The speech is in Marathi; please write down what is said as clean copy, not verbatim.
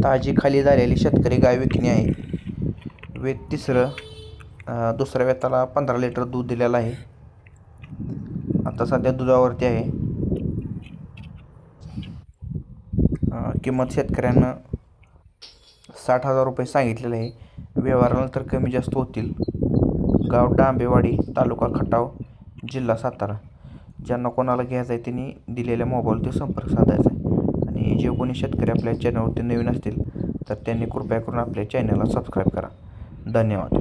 ताजी खाली झालेली शेतकरी गाय विकणे आहे. वेत तिसरं, दुसऱ्या वेताला 15 लिटर दूध दिलेलं आहे. आता सध्या दुधावरती आहे. किंमत शेतकऱ्यांना 60,000 रुपये सांगितलेलं आहे. व्यवहारानंतर कमी जास्त होतील. गाव डांबेवाडी, तालुका खटाव, जिल्हा सातारा. ज्यांना कोणाला घ्यायचं आहे त्यांनी दिलेल्या मोबाईलवरती संपर्क साधायचा आहे. आणि जे कोणी शेतकरी आपल्या चॅनलवरती नवीन असतील तर त्यांनी कृपया करून आपल्या चॅनलला सबस्क्राईब करा. धन्यवाद.